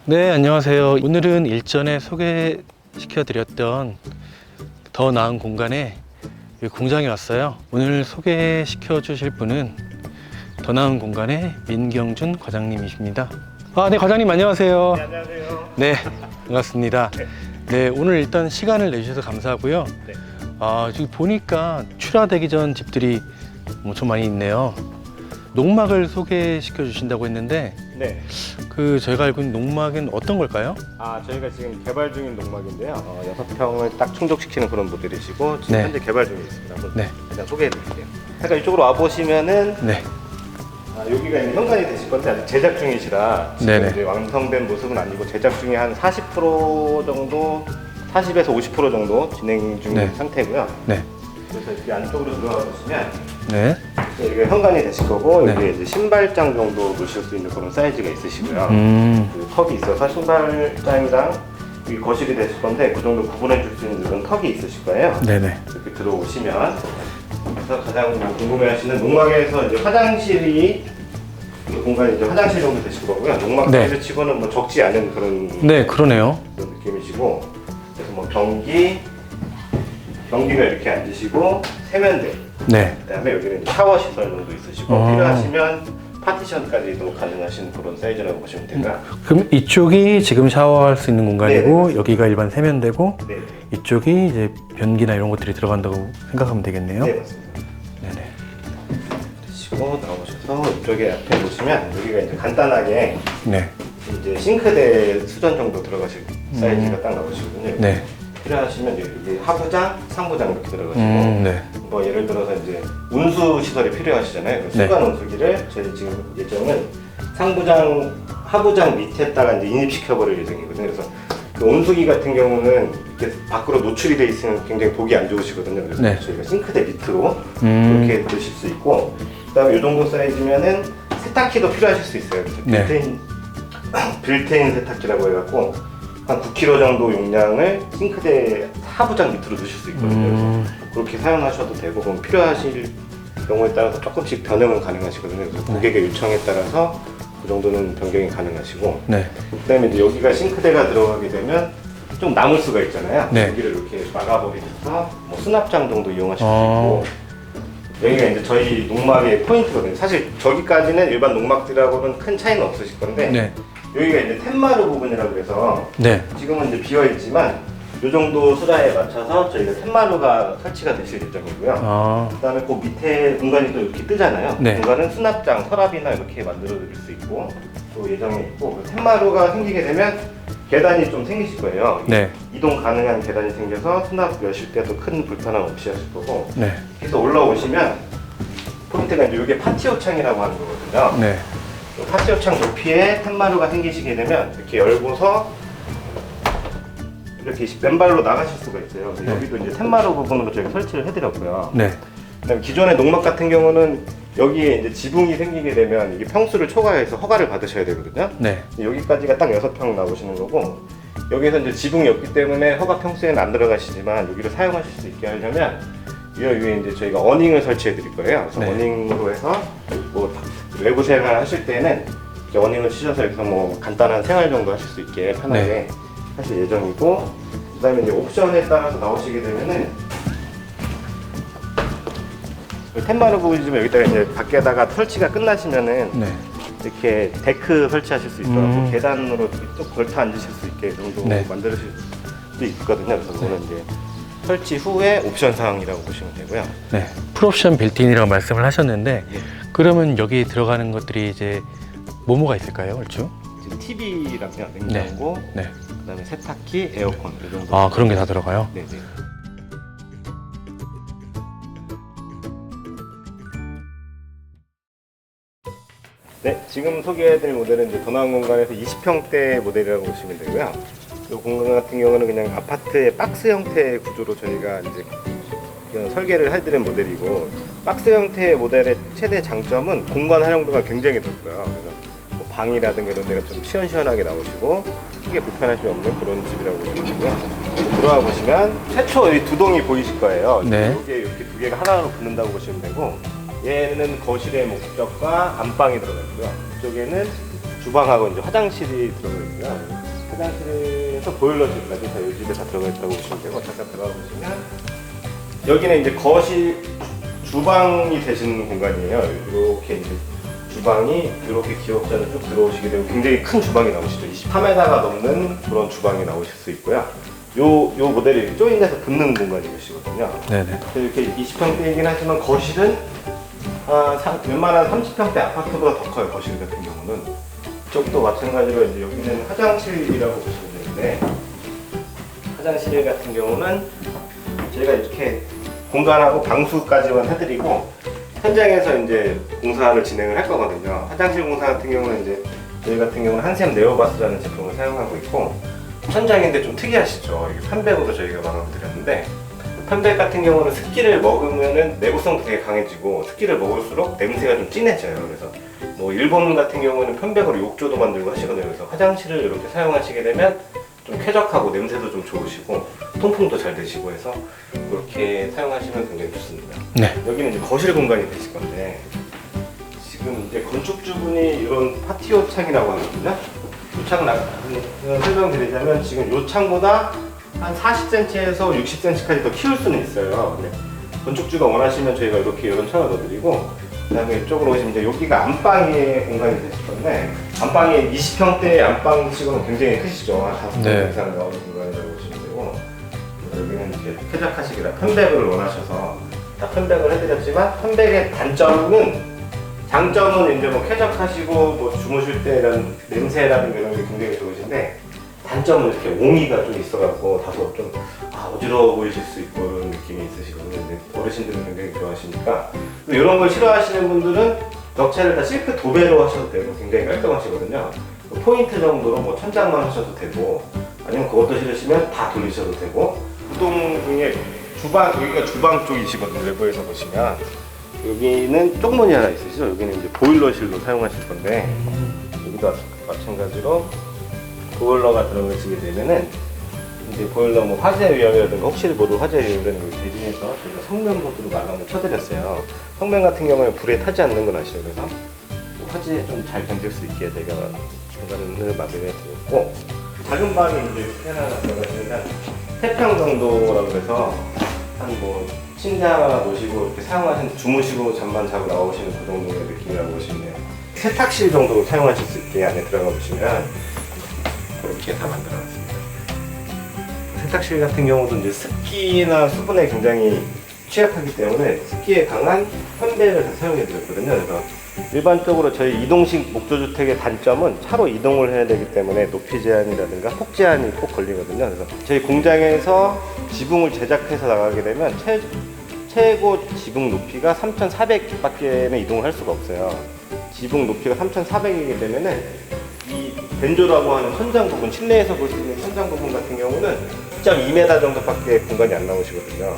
네, 안녕하세요. 오늘은 일전에 소개시켜드렸던 더 나은 공간에 공장에 왔어요. 오늘 소개시켜 주실 분은 더 나은 공간의 민경준 과장님이십니다. 네, 과장님 안녕하세요. 네, 안녕하세요. 네, 반갑습니다. 네, 오늘 일단 시간을 내주셔서 감사하고요. 네. 지금 보니까 출하되기 전 집들이 엄청 많이 있네요. 농막을 소개시켜 주신다고 했는데 네. 저희가 알고 있는 농막은 어떤 걸까요? 저희가 지금 개발 중인 농막인데요. 6평을 딱 충족시키는 그런 모델이시고 지금 네. 현재 개발 중에 있습니다. 한번 네. 일단 소개해 드릴게요. 잠깐 이쪽으로 와 보시면은 네. 여기가 이제 현관이 되실 건데 아직 제작 중이시라 지금 네네. 이제 완성된 모습은 아니고 제작 중에 한 40% 정도, 40에서 50% 정도 진행 중인 네. 상태고요. 네. 그래서 이렇게 안쪽으로 들어가 보시면 네. 여기가 현관이 되실 거고 네. 여기에 이제 신발장 정도 놓으실 수 있는 그런 사이즈가 있으시고요. 그 턱이 있어서 신발장이랑 여기 거실이 되실 건데 그 정도 구분해 줄 수 있는 그런 턱이 있으실 거예요. 네네. 이렇게 들어오시면 그래서 가장 궁금해하시는 농막에서 이제 화장실이 이 공간이 이제 화장실 정도 되실 거고요. 농막 네. 사이즈 치고는 뭐 적지 않은 그런 네, 그러네요. 그런 느낌이시고 그래서 뭐 변기가 이렇게 앉으시고 세면대 네. 그다음에 여기는 이제 샤워 시설 정도 있으시고 필요하시면 파티션까지도 가능하신 그런 사이즈라고 보시면 되고요. 그럼 이쪽이 지금 샤워할 수 있는 공간이고 네. 여기가 일반 세면대고 네, 이쪽이 이제 변기나 이런 것들이 들어간다고 생각하면 되겠네요. 네 맞습니다. 네네. 그리고 나오셔서 이쪽에 앞에 보시면 여기가 이제 간단하게 네. 이제 싱크대 수전 정도 들어가실 사이즈가 딱 나오시거든요. 네. 필요하시면 이제 하부장, 상부장 이렇게 들어가시고 네. 뭐 예를 들어서 이제 운수 시설이 필요하시잖아요. 그 네. 수관 운수기를 저희 지금 예정은 상부장, 하부장 밑에다가 이제 인입시켜 버릴 예정이거든요. 그래서 그 온수기 같은 경우는 이렇게 밖으로 노출이 돼 있으면 굉장히 보기 안 좋으시거든요. 그래서 네. 저희가 싱크대 밑으로 이렇게 넣으실 수 있고, 그다음에 이 정도 사이즈면은 세탁기도 필요하실 수 있어요. 그래서 네. 빌트인 세탁기라고 해갖고 한 9kg 정도 용량을 싱크대 하부장 밑으로 넣으실 수 있거든요. 그렇게 사용하셔도 되고, 그럼 필요하실 경우에 따라서 조금씩 변형은 가능하시거든요. 그래서 고객의 요청에 따라서 그 정도는 변경이 가능하시고, 네. 그다음에 이제 여기가 싱크대가 들어가게 되면 좀 남을 수가 있잖아요. 네. 여기를 이렇게 막아버리셔서 뭐 수납장 정도 이용하실 수 있고, 여기가 이제 저희 농막의 포인트거든요. 사실 저기까지는 일반 농막들하고는 큰 차이는 없으실 건데, 네. 여기가 이제 텐마루 부분이라고 해서 네. 지금은 이제 비어 있지만 이 정도 수라에 맞춰서 저희가 텐마루가 설치가 되실 예정이고요. 그다음에 그 밑에 공간이 또 이렇게 뜨잖아요. 네. 공간은 수납장, 서랍이나 이렇게 만들어 드릴 수 있고 또 예정에 있고, 텐마루가 생기게 되면 계단이 좀 생기실 거예요. 네. 이동 가능한 계단이 생겨서 수납 여실 때도 큰 불편함 없이 하실 거고, 네. 그래서 올라오시면 포인트가 이제 이게 파티오 창이라고 하는 거거든요. 네. 파티오 창 높이에 텐마루가 생기시게 되면 이렇게 열고서 이렇게 맨발로 나가실 수가 있어요. 네. 여기도 이제 텐마루 부분으로 저희가 설치를 해드렸고요. 네. 그다음에 기존의 농막 같은 경우는 여기에 이제 지붕이 생기게 되면 이게 평수를 초과해서 허가를 받으셔야 되거든요. 네. 여기까지가 딱 6평 나오시는 거고, 여기서 이제 지붕이 없기 때문에 허가 평수에는 안 들어가시지만 여기를 사용하실 수 있게 하려면 이 위에 이제 저희가 어닝을 설치해 드릴 거예요. 그래서 네. 어닝으로 해서 뭐 외부 생활 하실 때는 이렇게 어닝을 치셔서 여기서 뭐 간단한 생활 정도 하실 수 있게 편하게 네. 하실 예정이고, 그다음에 이제 옵션에 따라서 나오시게 되면은 텐마루 보이시면 여기다가 이제 밖에다가 설치가 끝나시면은 네. 이렇게 데크 설치하실 수 있더라고. 계단으로 쭉 걸터 앉으실 수 있게 정도 네. 만드실 수 있거든요. 그래서 그거는 이제 설치 후에 옵션 사항이라고 보시면 되고요. 네. 풀옵션 빌트인이라고 말씀을 하셨는데 그러면 여기 들어가는 것들이 이제 뭐가 있을까요, 얼추? 지금 TV랑요, 냉장고, 네. 그다음에 세탁기, 에어컨 이 정도. 그런 게 다 들어가요? 네네. 네, 지금 소개해드릴 모델은 이제 더 나은 공간에서 20평대 모델이라고 보시면 되고요. 이 공간 같은 경우는 그냥 아파트의 박스 형태의 구조로 저희가 이제 이런 설계를 해드린 모델이고, 박스 형태의 모델의 최대 장점은 공간 활용도가 굉장히 높고요. 그래서 뭐 방이라든가 이런 데가 좀 시원시원하게 나오시고 크게 불편하심이 없는 그런 집이라고 보시면 되고요. 들어와 보시면 최초 이 두 동이 보이실 거예요. 네. 이게 이렇게 두 개가 하나로 붙는다고 보시면 되고, 얘는 거실의 목적과 안방이 들어가 있고요. 이쪽에는 주방하고 이제 화장실이 들어가 있고요. 화장실에서 보일러실까지 다 이 집에 다 들어가 있다고 보시면 되고, 잠깐 들어가 보시면 여기는 이제 거실, 주방이 되시는 공간이에요. 이렇게 이제 주방이 이렇게 기역자로 쭉 들어오시게 되고 굉장히 큰 주방이 나오시죠. 23m가 넘는 그런 주방이 나오실 수 있고요. 요 모델이 조인해서 붙는 공간이 되시거든요. 네네. 이렇게 20평대이긴 하지만 거실은 웬만한 30평대 아파트보다 더 커요. 거실 같은 경우는. 이쪽도 마찬가지로 이제 여기는 화장실이라고 보시면 되는데, 화장실 같은 경우는 저희가 이렇게 공간하고 방수까지만 해드리고 현장에서 이제 공사를 진행을 할 거거든요. 화장실 공사 같은 경우는 이제 저희 같은 경우는 한샘 네오바스라는 제품을 사용하고 있고, 현장인데 좀 특이하시죠. 이게 편백으로 저희가 마감을 드렸는데, 편백 같은 경우는 습기를 먹으면은 내구성도 되게 강해지고 습기를 먹을수록 냄새가 좀 진해져요. 그래서 뭐 일본 같은 경우는 편백으로 욕조도 만들고 하시거든요. 그래서 화장실을 이렇게 사용하시게 되면 좀 쾌적하고 냄새도 좀 좋으시고 통풍도 잘 되시고 해서 그렇게 사용하시면 굉장히 좋습니다. 네. 여기는 이제 거실 공간이 되실 건데, 지금 이제 건축주분이 이런 파티오 창이라고 하거든요. 이 창을 설명드리자면 지금 이 창보다 한 40cm에서 60cm까지 더 키울 수는 있어요. 근데 건축주가 원하시면 저희가 이렇게 이런 창을 넣어드리고, 그다음에 이쪽으로 오시면 이제 여기가 안방의 공간이 되실 건데, 안방이 20평대 안방치고는 굉장히 크시죠. 한 5평 네. 이상 나오는 공간이라고 보시면 되고, 여기는 이제 쾌적하시기라 편백을 원하셔서 다 편백을 해드렸지만, 편백의 장점은 이제 뭐 쾌적하시고 뭐 주무실 때 이런 냄새라든가 이런 게 굉장히 좋으신데, 단점은 이렇게 옹이가 좀 있어갖고 다소 좀 어지러워 보이실 수 있고 이런 느낌이 있으시거든요. 근데 어르신들은 굉장히 좋아하시니까, 이런 걸 싫어하시는 분들은 벽체를 다 실크 도배로 하셔도 되고 굉장히 깔끔하시거든요. 포인트 정도로 뭐 천장만 하셔도 되고, 아니면 그것도 싫으시면 다 돌리셔도 되고, 구동 중에 여기가 주방 쪽이시거든요. 외부에서 보시면 여기는 쪽문이 하나 있으시죠. 여기는 이제 보일러실로 사용하실 건데, 여기도 마찬가지로 보일러가 들어가시게 되면은 이제 보일러 뭐 화재 위험이라든가 혹시 모두 화재 위험이라는 걸 대비해서 저희가 성면 모드로 마감을 쳐드렸어요. 성면 같은 경우는 불에 타지 않는 건 아시죠? 그래서 화재에 좀 잘 견딜 수 있게 저희가 중간을 마감해 드렸고, 작은 방이 이제 하나 들어가시면 3평 정도라고 해서 한 뭐 침대 하나 놓으시고 이렇게 사용하시는, 주무시고 잠만 자고 나오시는 그 정도의 느낌이라고 보시면 돼요. 세탁실 정도 사용하실 수 있게 안에 들어가 보시면 이렇게 다 만들어놨습니다. 세탁실 같은 경우도 이제 습기나 수분에 굉장히 취약하기 때문에 습기에 강한 편백을 다 사용해드렸거든요. 그래서 일반적으로 저희 이동식 목조주택의 단점은 차로 이동을 해야 되기 때문에 높이 제한이라든가 폭 제한이 꼭 걸리거든요. 그래서 저희 공장에서 지붕을 제작해서 나가게 되면 최고 지붕 높이가 3,400밖에는 이동을 할 수가 없어요. 지붕 높이가 3,400이기 때문에 이 벤조라고 하는 천장 부분, 실내에서 볼 수 있는 천장 부분 같은 경우는 1.2m 정도밖에 공간이 안 나오시거든요.